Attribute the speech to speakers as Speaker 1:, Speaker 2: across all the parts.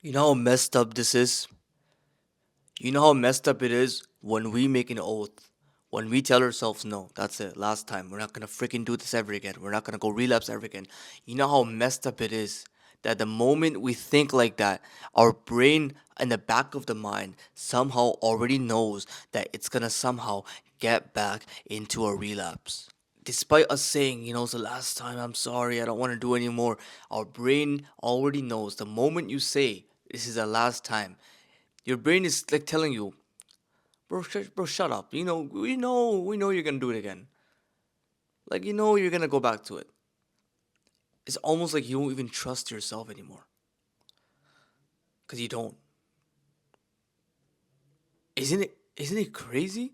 Speaker 1: You know how messed up this is? You know how messed up it is when we make an oath. When we tell ourselves, no, that's it, last time. We're not gonna freaking do this ever again. We're not gonna go relapse ever again. You know how messed up it is that the moment we think like that, our brain in the back of the mind somehow already knows that it's gonna somehow get back into a relapse. Despite us saying, it's the last time, I'm sorry, I don't want to do anymore, our brain already knows the moment you say, this is the last time, your brain is like telling you, bro, shut up. We know you're gonna do it again. Like you're gonna go back to it. It's almost like you don't even trust yourself anymore, cause you don't. Isn't it crazy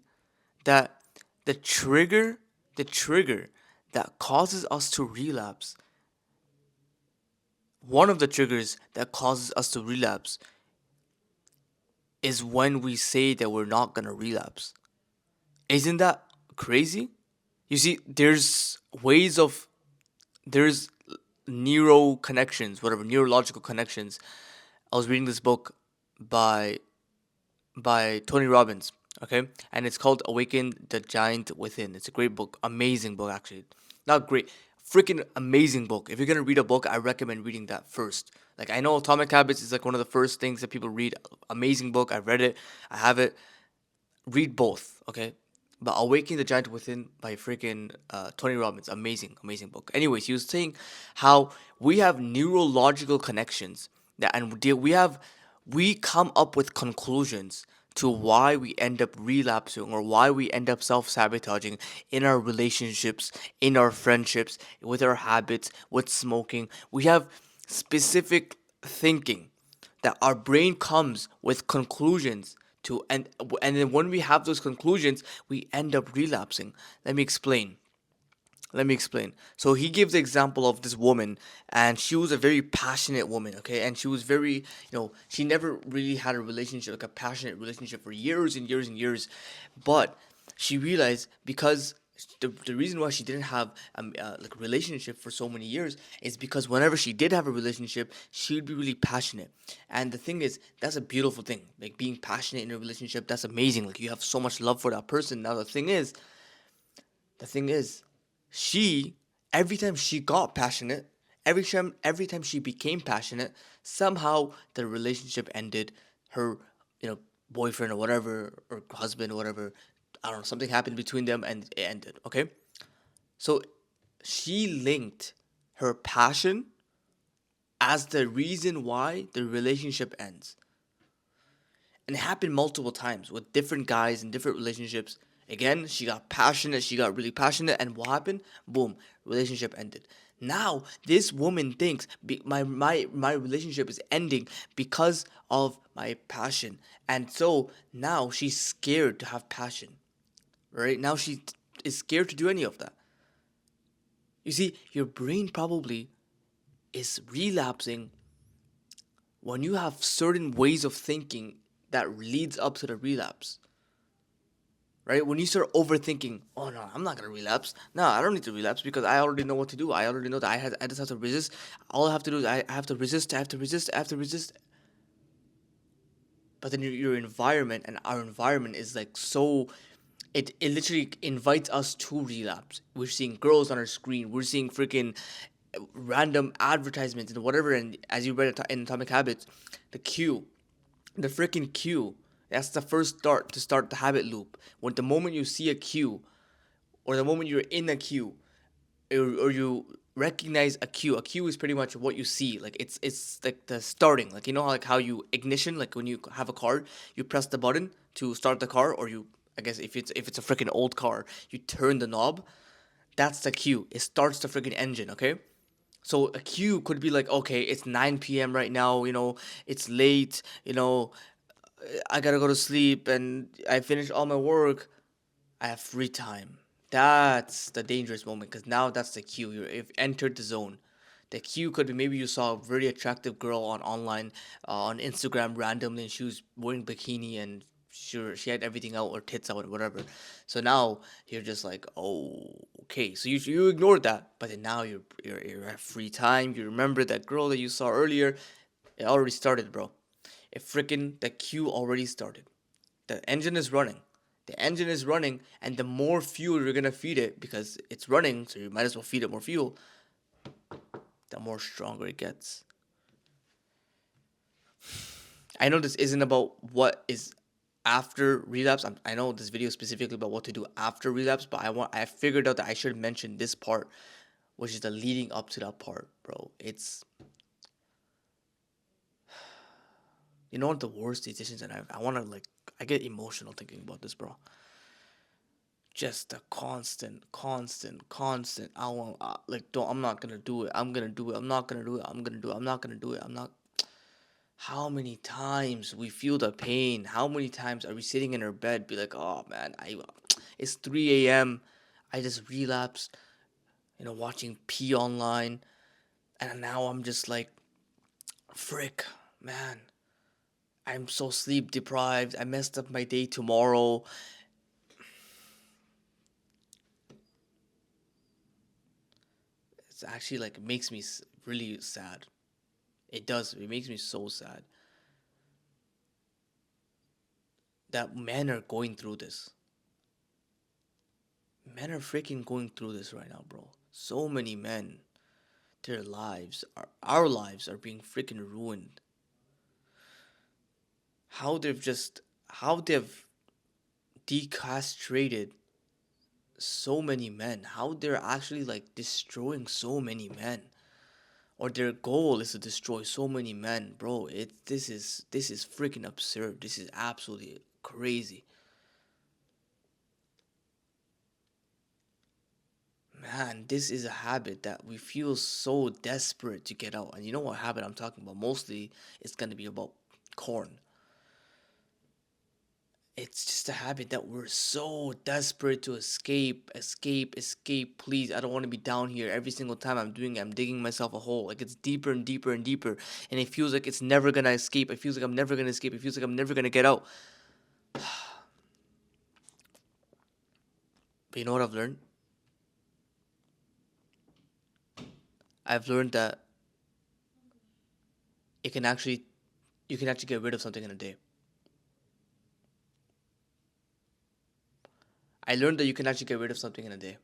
Speaker 1: that the trigger, the trigger that causes us to relapse, one of the triggers that causes us to relapse is when we say that we're not gonna relapse. Isn't that crazy? You see, there's neuro connections, whatever neurological connections. I was reading this book by Tony Robbins, okay, and it's called "Awaken the Giant Within." It's a great book, amazing book actually. Not great, freaking amazing book. If you're gonna read a book, I recommend reading that first. Like I know Atomic Habits is like one of the first things that people read. Amazing book. I read it. I have it. Read both, okay? But Awakening the Giant Within by freaking Tony Robbins, amazing, amazing book. Anyways, he was saying how we have neurological connections that, and we come up with conclusions to why we end up relapsing or why we end up self sabotaging in our relationships, in our friendships, with our habits, with smoking. We have specific thinking that our brain comes with conclusions to, and then when we have those conclusions we end up relapsing. Let me explain let me explain So he gives the example of this woman, and she was a very passionate woman, okay, and she was very, she never really had a relationship, like a passionate relationship, for years and years and years. But she realized, because the reason why she didn't have like a relationship for so many years is because whenever she did have a relationship, she would be really passionate. And the thing is, that's a beautiful thing, like being passionate in a relationship. That's amazing, like you have so much love for that person. Now the thing is, she, every time she got passionate, every time she became passionate, somehow the relationship ended. Her, boyfriend or whatever, or husband or whatever, I don't know, something happened between them and it ended. Okay, so she linked her passion as the reason why the relationship ends. And it happened multiple times with different guys in different relationships. Again, she got passionate, she got really passionate, and what happened? Boom, relationship ended. Now this woman thinks, my relationship is ending because of my passion, and so now she's scared to have passion. Right now is scared to do any of that. You see, your brain probably is relapsing when you have certain ways of thinking that leads up to the relapse. Right? When you start overthinking, oh no, I'm not gonna relapse. No, I don't need to relapse because I already know what to do. I already know that I just have to resist. All I have to do is I have to resist. I have to resist. I have to resist. But then your environment, and our environment is like so. It literally invites us to relapse. We're seeing girls on our screen. We're seeing freaking random advertisements and whatever. And as you read in Atomic Habits, the cue, the freaking cue. That's the first start to start the habit loop. When the moment you see a cue, or the moment you're in a queue, or you recognize a queue is pretty much what you see. Like it's like the starting, like like how you ignition, like when you have a car, you press the button to start the car, or you, I guess if it's a freaking old car, you turn the knob. That's the cue. It starts the freaking engine, okay? So a cue could be like, okay, it's 9 p.m. right now, it's late, I gotta go to sleep, and I finished all my work. I have free time. That's the dangerous moment, because now that's the cue. You've entered the zone. The cue could be, maybe you saw a very attractive girl on online, on Instagram randomly, and she was wearing bikini, and sure she had everything out, or tits out, or whatever. So now you're just like, oh, okay. So you ignored that, but then now you're at free time. You remember that girl that you saw earlier. It already started, bro. It freaking the queue already started. The engine is running. The engine is running, and the more fuel you're gonna feed it because it's running, so you might as well feed it more fuel. The more stronger it gets. I know this isn't about what is after relapse. I know this video is specifically about what to do after relapse, but I figured out that I should mention this part, which is the leading up to that part, bro. It's you know what the worst decisions, and I want to like I get emotional thinking about this, bro. Just the constant. I want like don't. I'm not gonna do it. I'm gonna do it. I'm not gonna do it. I'm gonna do it. I'm not gonna do it. I'm not. How many times we feel the pain? How many times are we sitting in our bed, be like, oh man, it's 3 a.m. I just relapsed, watching P online, and now I'm just like, frick, man, I'm so sleep deprived. I messed up my day tomorrow. It's actually like it makes me really sad. It does. It makes me so sad that men are going through this. Men are freaking going through this right now, bro. So many men, their lives, our lives are being freaking ruined. How they've decastrated so many men. How they're actually like destroying so many men. Or their goal is to destroy so many men, bro. This is freaking absurd. This is absolutely crazy. Man, this is a habit that we feel so desperate to get out. And you know what habit I'm talking about? Mostly it's gonna be about corn. It's just a habit that we're so desperate to escape. Please, I don't want to be down here. Every single time I'm doing it, I'm digging myself a hole. Like it's deeper and deeper and deeper. And it feels like it's never gonna escape. It feels like I'm never gonna escape. It feels like I'm never gonna get out. But you know what I've learned? I've learned that it can actually you can actually get rid of something in a day. I learned that you can actually get rid of something in a day.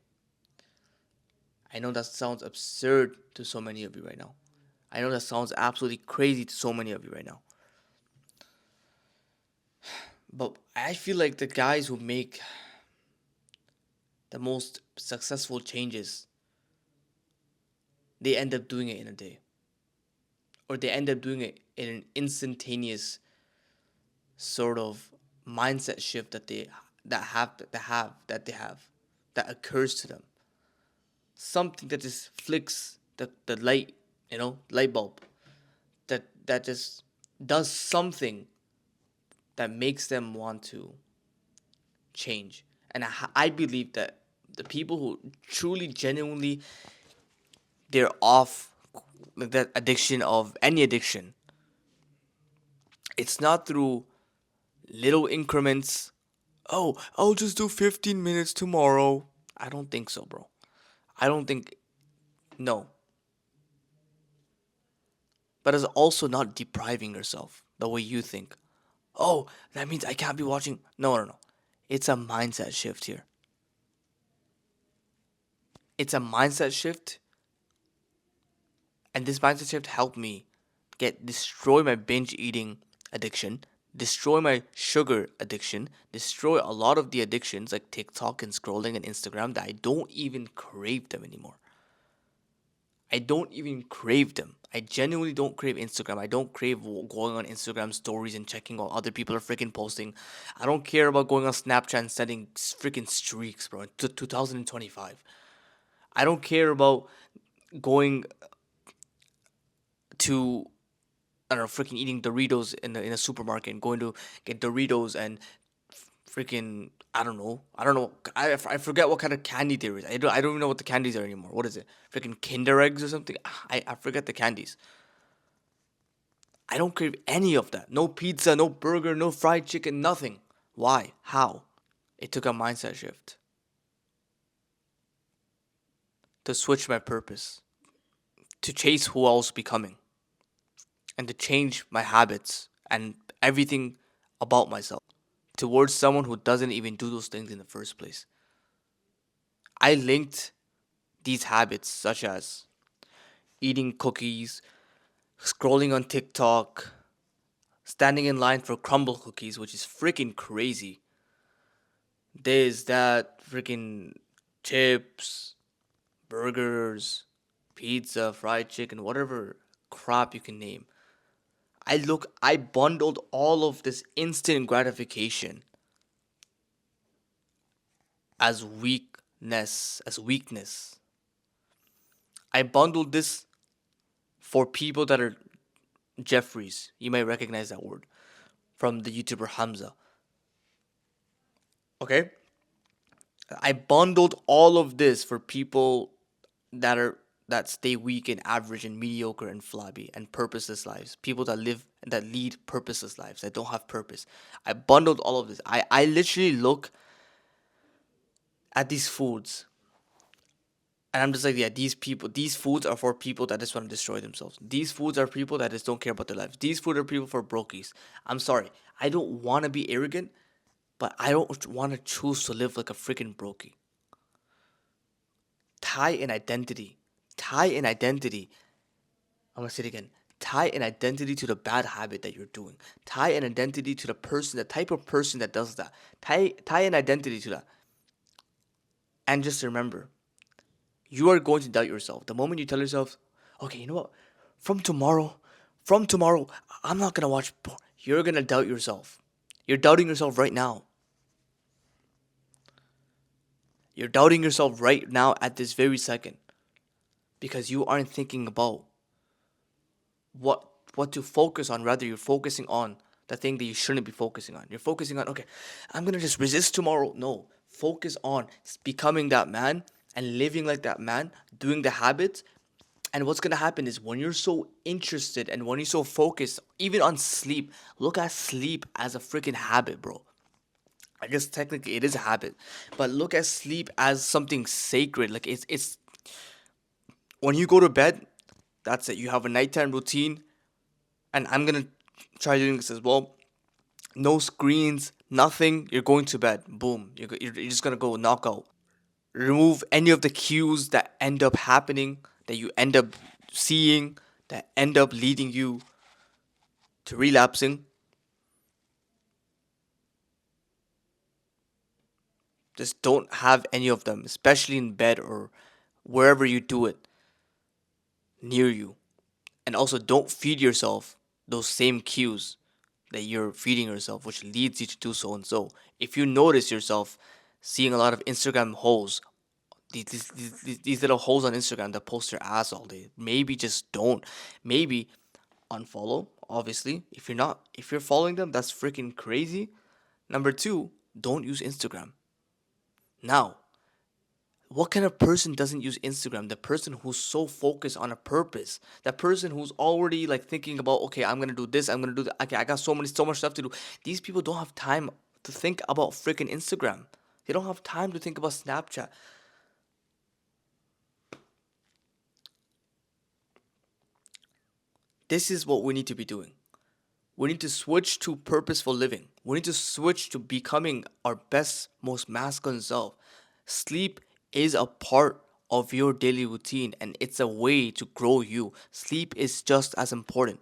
Speaker 1: I know that sounds absurd to so many of you right now. I know that sounds absolutely crazy to so many of you right now. But I feel like the guys who make the most successful changes, they end up doing it in a day. Or they end up doing it in an instantaneous sort of mindset shift that occurs to them. Something that just flicks the light, light bulb. That just does something that makes them want to change. And I believe that the people who truly, genuinely, they're off like that addiction of any addiction. It's not through little increments. Oh, I'll just do 15 minutes tomorrow. I don't think so, bro. I don't think, no. But it's also not depriving yourself the way you think. Oh, that means I can't be watching. No, no, no. It's a mindset shift here. It's a mindset shift, and this mindset shift helped me destroy my binge eating addiction, destroy my sugar addiction, destroy a lot of the addictions like TikTok and scrolling and Instagram that I don't even crave them anymore. I don't even crave them. I genuinely don't crave Instagram. I don't crave going on Instagram stories and checking what other people are freaking posting. I don't care about going on Snapchat and setting freaking streaks, bro. 2025. I don't care about going to I don't know, freaking eating Doritos in a supermarket and going to get Doritos and freaking I don't know, I forget what kind of candy there is. I don't even know what the candies are anymore. What is it? Freaking Kinder eggs or something? I forget the candies. I don't crave any of that. No pizza, no burger, no fried chicken, nothing. Why? How? It took a mindset shift to switch my purpose, to chase who I was becoming. and to change my habits and everything about myself towards someone who doesn't even do those things in the first place. I linked these habits such as eating cookies, scrolling on TikTok, standing in line for crumble cookies, which is freaking crazy. There's that freaking chips, burgers, pizza, fried chicken, whatever crap you can name. I bundled all of this instant gratification as weakness. I bundled this for people that are Jeffries. You may recognize that word from the YouTuber Hamza. Okay? I bundled all of this for people that are that stay weak and average and mediocre and flabby and purposeless lives. People that lead purposeless lives that don't have purpose. I bundled all of this. I literally look at these foods and I'm just like, yeah, these foods are for people that just want to destroy themselves. These foods are people that just don't care about their lives. These food are people for brokies. I'm sorry. I don't want to be arrogant, but I don't want to choose to live like a freaking brokey. Tie an identity. Tie an identity. I'm gonna say it again. Tie an identity to the bad habit that you're doing. Tie an identity to the type of person that does that. Tie an identity to that. And just remember, you are going to doubt yourself. The moment you tell yourself, okay, you know what? From tomorrow, from tomorrow, I'm not gonna watch porn. You're gonna doubt yourself. You're doubting yourself right now. You're doubting yourself right now at this very second because you aren't thinking about what to focus on. Rather, you're focusing on the thing that you shouldn't be focusing on. You're focusing on, okay, I'm gonna just resist tomorrow. No, focus on becoming that man and living like that man, doing the habits. And what's gonna happen is when you're so interested and when you're so focused, even on sleep, look at sleep as a freaking habit, bro. I guess technically it is a habit, but look at sleep as something sacred. Like it's when you go to bed, that's it. You have a nighttime routine, and I'm gonna try doing this as well. No screens, nothing. You're going to bed. Boom. You're just gonna go knockout. Remove any of the cues that end up happening, that you end up seeing, that end up leading you to relapsing. Just don't have any of them, especially in bed or wherever you do it, near you. And also, don't feed yourself those same cues that you're feeding yourself, which leads you to do so and so. If you notice yourself seeing a lot of Instagram holes, these little holes on Instagram that post their ass all day, maybe just don't. Maybe unfollow, obviously. If you're following them, that's freaking crazy. Number two, don't use Instagram. Now, what kind of person doesn't use Instagram? The person who's so focused on a purpose. The person who's already like thinking about, okay, I'm gonna do this, I'm gonna do that. Okay, I got so much stuff to do. These people don't have time to think about freaking Instagram. They don't have time to think about Snapchat. This is what we need to be doing. We need to switch to purposeful living. We need to switch to becoming our best, most masculine self. Sleep is a part of your daily routine and it's a way to grow you. Sleep is just as important.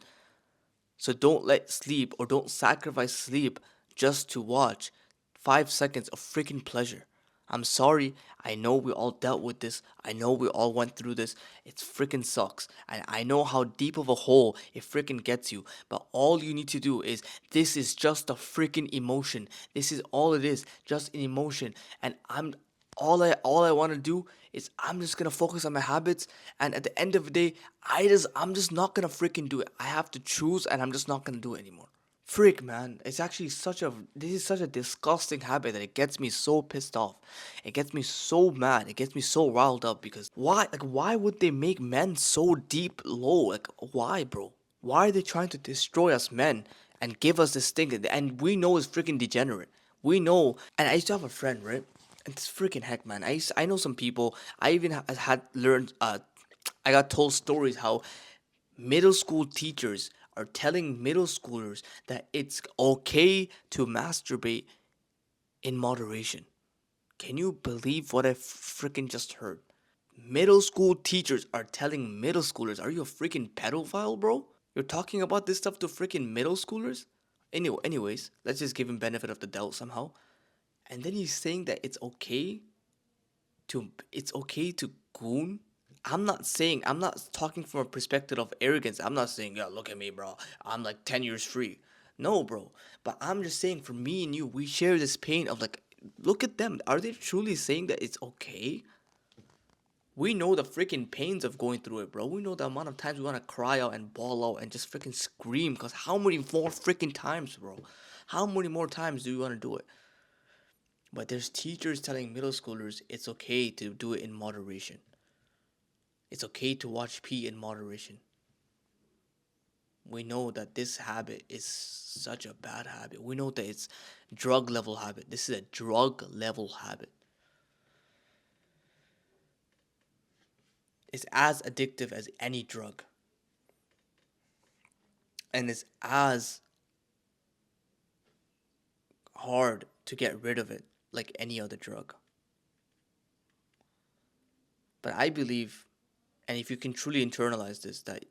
Speaker 1: So don't let sleep or don't sacrifice sleep just to watch 5 seconds of freaking pleasure. I'm sorry. I know we all dealt with this. I know we all went through this. It freaking sucks. And I know how deep of a hole it freaking gets you. But all you need to do is this is just a freaking emotion. This is all it is. Just an emotion. And all I want to do is I'm just gonna focus on my habits, and at the end of the day, I'm just not gonna freaking do it. I have to choose, and I'm just not gonna do it anymore. Frick, man, it's actually this is such a disgusting habit that it gets me so pissed off. It gets me so mad. It gets me so riled up because why would they make men so deep low? Like why, bro? Why are they trying to destroy us men and give us this thing and we know it's freaking degenerate. We know, and I used to have a friend, right? And it's freaking heck, man. I know some people. I even had learned. I got told stories how middle school teachers are telling middle schoolers that it's okay to masturbate in moderation. Can you believe what I freaking just heard? Middle school teachers are telling middle schoolers, are you a freaking pedophile, bro? You're talking about this stuff to freaking middle schoolers? Anyways, let's just give him benefit of the doubt somehow. And then he's saying that it's okay to goon. I'm not talking from a perspective of arrogance. I'm not saying, yeah, look at me, bro. I'm like 10 years free. No, bro. But I'm just saying for me and you, we share this pain of like, look at them. Are they truly saying that it's okay? We know the freaking pains of going through it, bro. We know the amount of times we want to cry out and bawl out and just freaking scream. Because how many more freaking times, bro? How many more times do you want to do it? But there's teachers telling middle schoolers it's okay to do it in moderation. It's okay to watch P in moderation. We know that this habit is such a bad habit. We know that it's drug level habit. This is a drug level habit. It's as addictive as any drug. And it's as hard to get rid of it like any other drug. But I believe, and if you can truly internalize this, that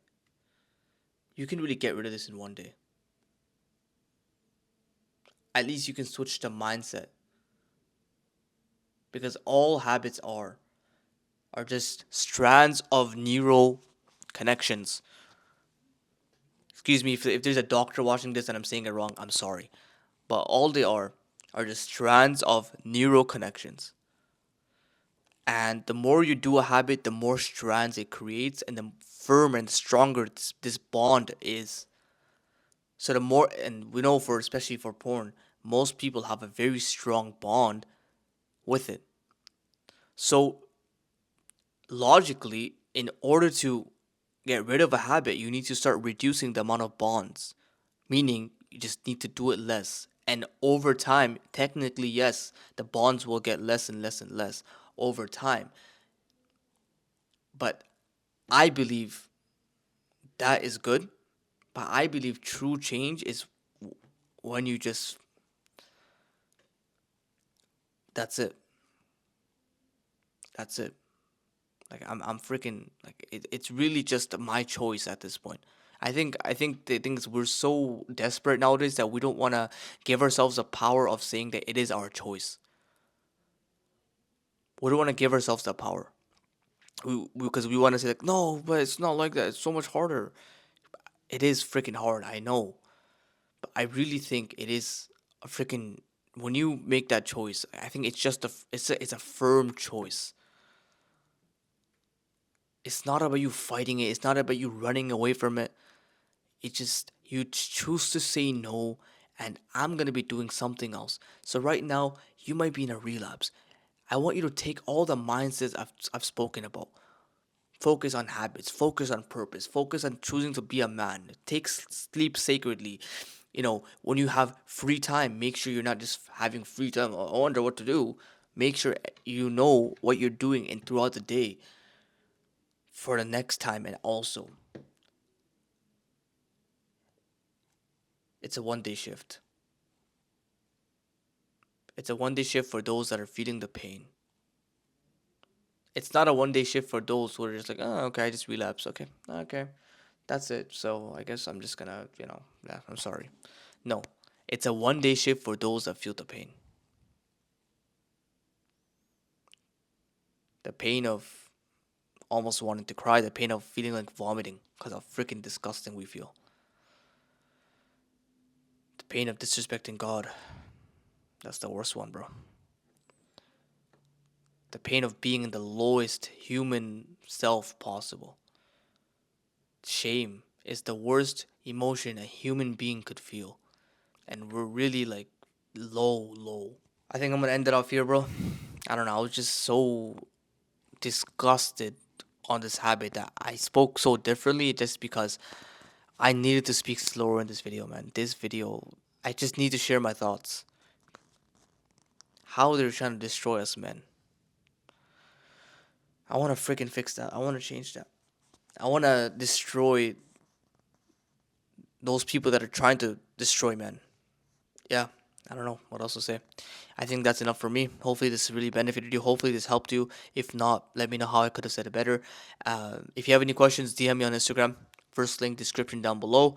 Speaker 1: you can really get rid of this in one day. At least you can switch the mindset. Because all habits are just strands of neural connections. Excuse me if there's a doctor watching this and I'm saying it wrong, I'm sorry. But all they are just strands of neural connections. And the more you do a habit, the more strands it creates, and the firmer and stronger this bond is. So the more, and we know for especially for porn, most people have a very strong bond with it. So logically, in order to get rid of a habit, you need to start reducing the amount of bonds, meaning you just need to do it less. And over time, technically, yes, the bonds will get less and less and less over time. But I believe that is good. But I believe true change is when you just, that's it. That's it. Like I'm freaking like it's really just my choice at this point. I think the thing is we're so desperate nowadays that we don't want to give ourselves the power of saying that it is our choice. We don't want to give ourselves that power. Because we want to say like no, but it's not like that. It's so much harder. It is freaking hard. I know, but I really think it is a freaking when you make that choice. I think it's just it's a firm choice. It's not about you fighting it. It's not about you running away from it. It just you choose to say no, and I'm gonna be doing something else. So right now you might be in a relapse. I want you to take all the mindsets I've spoken about. Focus on habits. Focus on purpose. Focus on choosing to be a man. Take sleep sacredly. When you have free time, make sure you're not just having free time. "Oh, I wonder what to do." Make sure you know what you're doing and throughout the day for the next time. And also, it's a 1 day shift. It's a 1 day shift for those that are feeling the pain. It's not a 1 day shift for those who are just like, oh, okay, I just relapse. Okay, okay, that's it. So I guess I'm just gonna, yeah, I'm sorry. No, it's a 1 day shift for those that feel the pain. The pain of almost wanting to cry, the pain of feeling like vomiting because how freaking disgusting we feel. The pain of disrespecting God. That's the worst one, bro. The pain of being in the lowest human self possible. Shame is the worst emotion a human being could feel. And we're really like low, low. I think I'm gonna end it off here, bro. I don't know. I was just so disgusted on this habit that I spoke so differently just because I needed to speak slower in this video, man. This video, I just need to share my thoughts. How they're trying to destroy us, man. I want to freaking fix that. I want to change that. I want to destroy those people that are trying to destroy man. Yeah, I don't know what else to say. I think that's enough for me. Hopefully, this really benefited you. Hopefully, this helped you. If not, let me know how I could have said it better. If you have any questions, DM me on Instagram. First link description down below.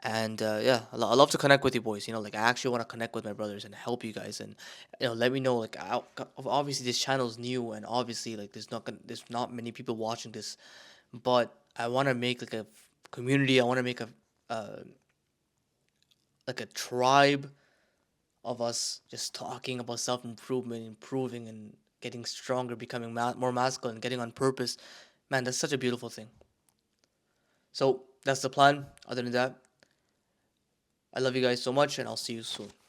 Speaker 1: And yeah, I love to connect with you boys. Like I actually want to connect with my brothers and help you guys. And let me know. Like, obviously this channel is new, and obviously like there's not many people watching this, but I want to make like a community. I want to make a uh, like a tribe of us just talking about self improvement, improving, and getting stronger, becoming more masculine, getting on purpose. Man, that's such a beautiful thing. So that's the plan. Other than that, I love you guys so much, and I'll see you soon.